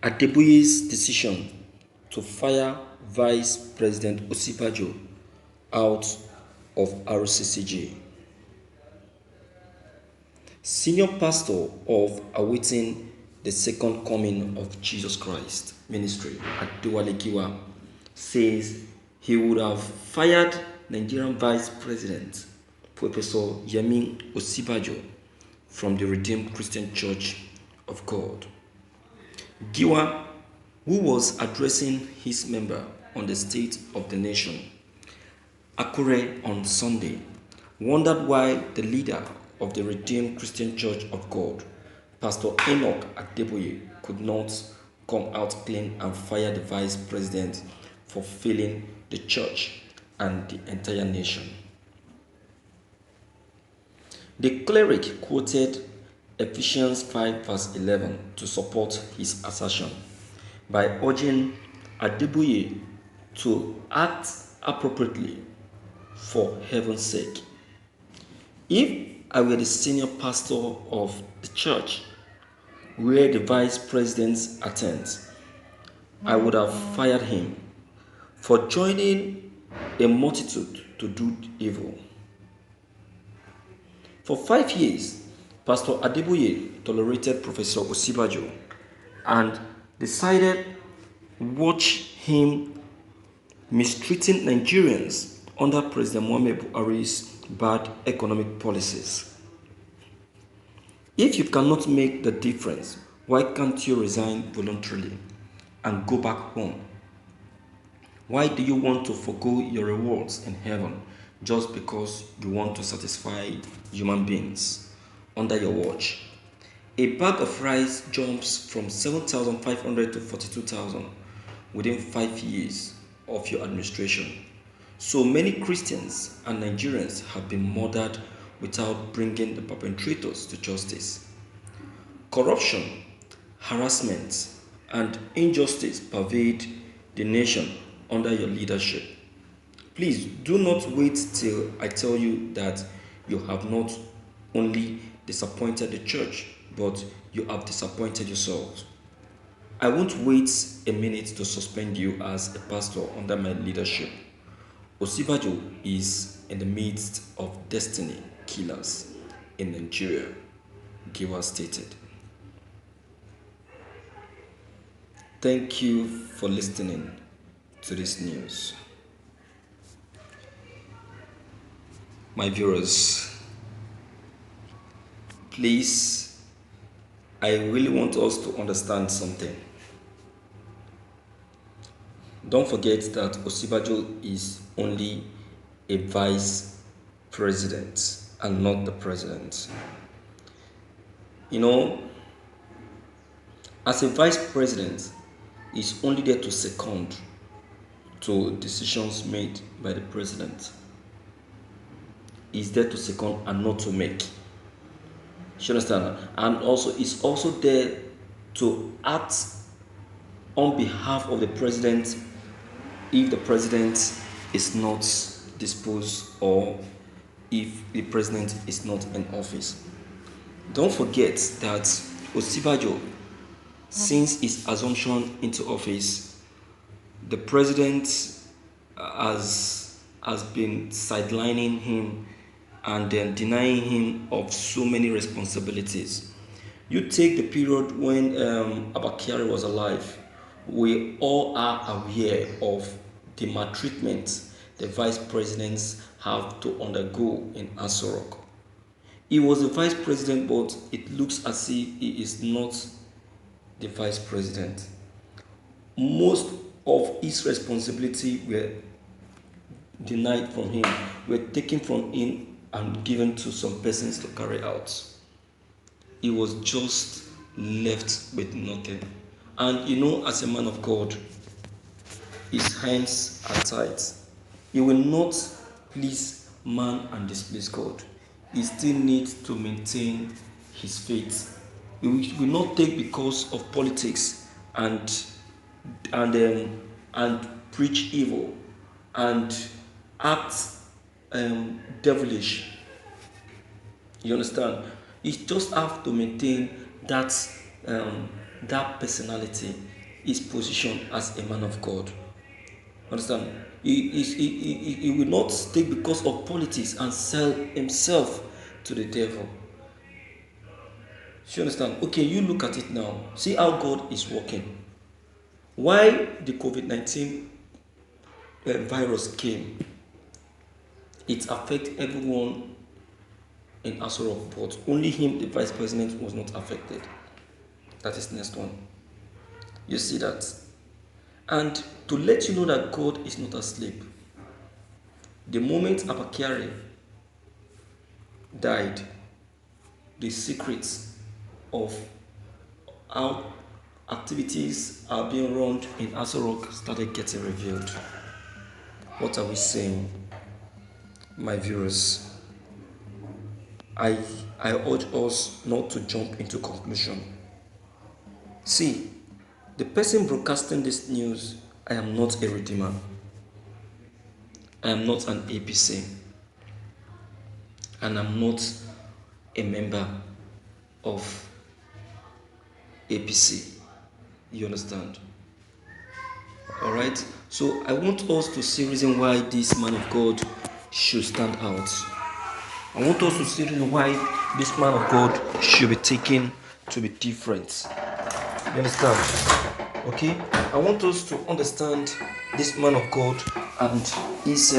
Adeboyes' decision to fire Vice President Osibajo out of Rccg. Senior pastor of Awaiting the Second Coming of Jesus Christ Ministry, Giwa, says he would have fired Nigerian Vice President Professor Yemi Osibajo from the Redeemed Christian Church of God. Giwa, who was addressing his member on the state of the nation, Akure, on Sunday, wondered why the leader of the Redeemed Christian Church of God, Pastor Enoch Adeboyes, could not come out clean and fire the vice president for failing the church and the entire nation. The cleric quoted Ephesians 5 verse 11 to support his assertion by urging Adeboyes to act appropriately for heaven's sake. If I were the senior pastor of the church where the vice president attends, I would have fired him for joining a multitude to do evil. For 5 years, Pastor Adeboyes tolerated Professor Osibajo and decided watch him mistreating Nigerians under President Muhammadu Buhari's bad economic policies. If you cannot make the difference, why can't you resign voluntarily and go back home? Why do you want to forgo your rewards in heaven just because you want to satisfy human beings under your watch? A bag of rice jumps from 7,500 to 42,000 within 5 years of your administration. So many Christians and Nigerians have been murdered without bringing the perpetrators to justice. Corruption, harassment, and injustice pervade the nation under your leadership. Please do not wait till I tell you that you have not only disappointed the church, but you have disappointed yourselves. I won't wait a minute to suspend you as a pastor under my leadership. Osibajo is in the midst of destiny killers in Nigeria, Giwa stated. Thank you for listening to this news. My viewers, please, I really want us to understand something. Don't forget that Osibajo is only a vice president and not the president. You know, as a vice president, he's only there to second to decisions made by the president. He's there to second and not to make. You understand? And also, he's also there to act on behalf of the president if the president is not disposed or if the president is not in office. Don't forget that Osibajo, since his assumption into office, the president has been sidelining him and then denying him of so many responsibilities. You take the period when Abakari was alive, we all are aware of the maltreatment the vice presidents have to undergo in Aso Rock. He was the vice president, but it looks as if he is not the vice president. Most of his responsibility were denied from him, were taken from him and given to some persons to carry out. He was just left with nothing. And you know, as a man of God, his hands are tight. He will not please man and displease God. He still needs to maintain his faith. He will not take because of politics and preach evil and act devilish. You understand? You just have to maintain that personality his position as a man of God. Understand? He will not stay because of politics and sell himself to the devil. You understand? Okay, you look at it now. See how God is working. Why the COVID-19 virus came, it affected everyone in Asorok, but only him, the vice president, was not affected. That is next one. You see that? And to let you know that God is not asleep, the moment Abakari died, the secrets of how activities are being run in Asorok started getting revealed. What are we saying, my viewers? I urge us not to jump into conclusion. See, the person broadcasting this news, I am not a redeemer. I am not an APC. And I'm not a member of APC. You understand? Alright? So I want us to see reason why this man of God should stand out. I want us to see reason why this man of God should be taken to be different. You understand? Okay? I want us to understand this man of God and his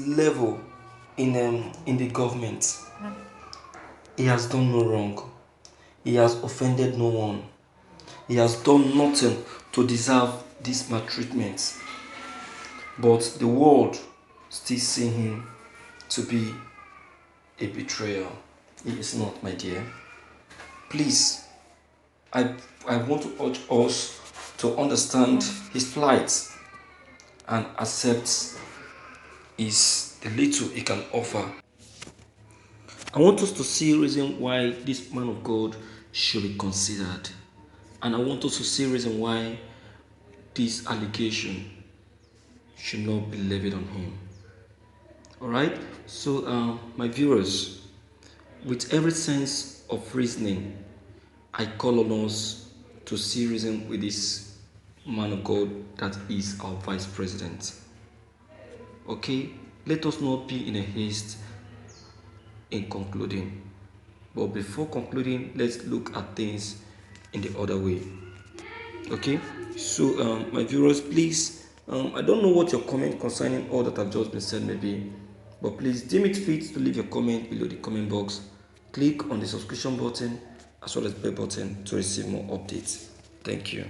level in the government. He has done no wrong. He has offended no one. He has done nothing to deserve this maltreatment. But the world still see him to be a betrayer. He is not, my dear. Please, I want to urge us to understand his plight and accept the little he can offer. I want us to see reason why this man of God should be considered. And I want us to see reason why this allegation should not be levied on him. Alright? So, my viewers, with every sense of reasoning, I call on us to see reason with this man of God that is our vice president. Okay? Let us not be in a haste in concluding. But before concluding, let's look at things in the other way. Okay? So, my viewers, please, I don't know what your comment concerning all that have just been said may be, but please deem it fit to leave your comment below the comment box. Click on the subscription button as well as bell button to receive more updates. Thank you.